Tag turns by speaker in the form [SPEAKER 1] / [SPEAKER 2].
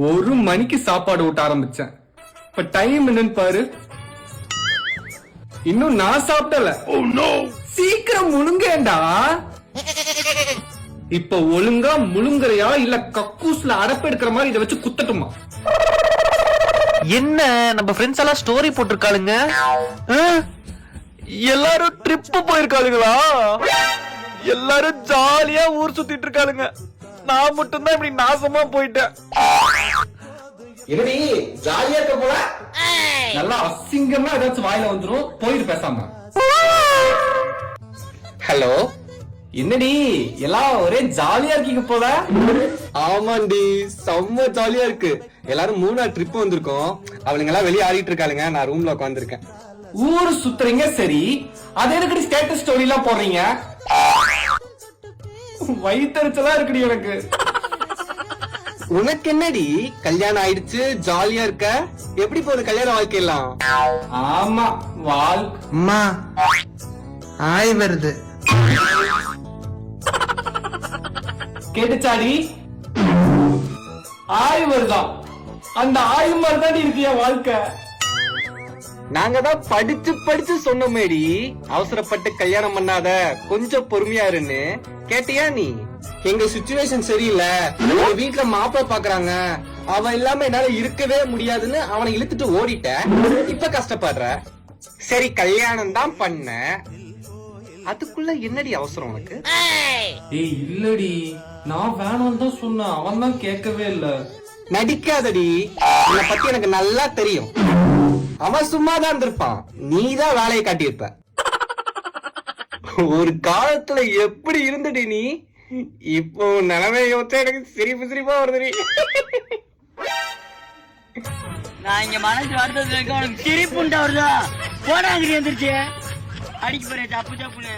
[SPEAKER 1] 1 மணிக்கு சாப்பாடு ஊட்ட ஆரம்பிச்சேன். இப்ப டைம் என்னன்னு பாரு. இன்னும் நான் சாப்பிடல. சீக்கிரம் முழுங்கேண்டா. இப்ப ஒழுங்கா முழுங்குறியா இல்ல கக்கூஸ்ல அடப்பெடுக்கிற மாதிரி இதை வச்சு குத்தட்டுமா?
[SPEAKER 2] என்ன நம்ம ஃப்ரெண்ட்ஸ் எல்லாம் ஸ்டோரி போட்டிருக்காளுங்க. எல்லாரும் ட்ரிப் போயிருக்காளுங்களா? எல்லாரும் ஜாலியா ஊர் சுத்திட்டு இருக்காளுங்க. நான் மட்டும்தான் இப்படி நாசமா போயிட்டேன்.
[SPEAKER 1] என்னடி ஜாலியா இருக்க போல? நல்லா அசிங்கமா ஏதாச்சும் வாயில வந்துரும். போயிரு பேசாம. ஹலோ, என்னடி எல்லாம் ஒரே ஜாலியா இருக்கீங்க போல?
[SPEAKER 3] ஆமாண்டி, செம்ம ஜாலியா இருக்கு. எல்லாரும் 3 நாள் ட்ரிப் வந்திருக்கோம். அவளுங்க எல்லாம் வெளியே ஆடிட்டு இருக்காளுங்க. நான் ரூம்ல உட்காந்துருக்கேன்.
[SPEAKER 1] ஊரு சுத்துறீங்க சரி, அது எதுக்கடி ஸ்டேட்டஸ் ஸ்டோரி எல்லாம் போடுறீங்க? வயிற்றுச்சலா இருக்குடி எனக்கு.
[SPEAKER 3] உனக்கு என்னடி கல்யாணம் ஆயிடுச்சு, ஜாலியா இருக்க? எப்படி போகுது கல்யாண வாழ்க்கையெல்லாம்?
[SPEAKER 1] ஆமா,
[SPEAKER 4] அம்மா ஆய் வருது.
[SPEAKER 1] கேட்டுச்சாடி? ஆய் வருதான். அந்த ஆய் மாதிரிதான் இருக்கு என் வாழ்க்கை.
[SPEAKER 3] நாங்க தான் படிச்சு படிச்சு சொன்னோமேடி, அவசரப்பட்டு கல்யாணம் பண்ணாத, கொஞ்சம் பொறுமையா இருன்னு. கேட்டியா நீ? எங்க சிச்சுவேஷன் சரியில்லை, எங்க வீட்டுல மாப்பிள பாக்குறாங்க, அவன் இல்லாம என்னால இருக்கவே முடியாதுன்னு அவனை இழுத்துட்டு ஓடிட்ட. இப்ப கஷ்டப்படுற. சரி கல்யாணம் தான் பண்ண, அதுக்குள்ள என்னடி அவசரம் உனக்கு?
[SPEAKER 1] ஏய் இல்லடி, நான் வேணாம் தான் சொன்னேன். அவன் தான் கேட்கவே இல்ல.
[SPEAKER 3] நடிக்காதடி, உன்னை பத்தி எனக்கு நல்லா தெரியும். அவன் சும்மாதான் இருந்திருப்பான், நீதான் வேலையை காட்டியிருப்ப. ஒரு காலத்துல எப்படி இருந்துடி நீ? இப்போ நிலைமை யோசிச்சா எனக்கு சிரிப்பா வருதுடி.
[SPEAKER 5] நான் இங்க மனசு வருத்தத்துல இருக்க, உனக்கு சிரிப்புண்டா வருதா? போடாங்கிரி வந்துருச்சு. அடிக்க போறேன் தப்பு தப்புன்னு.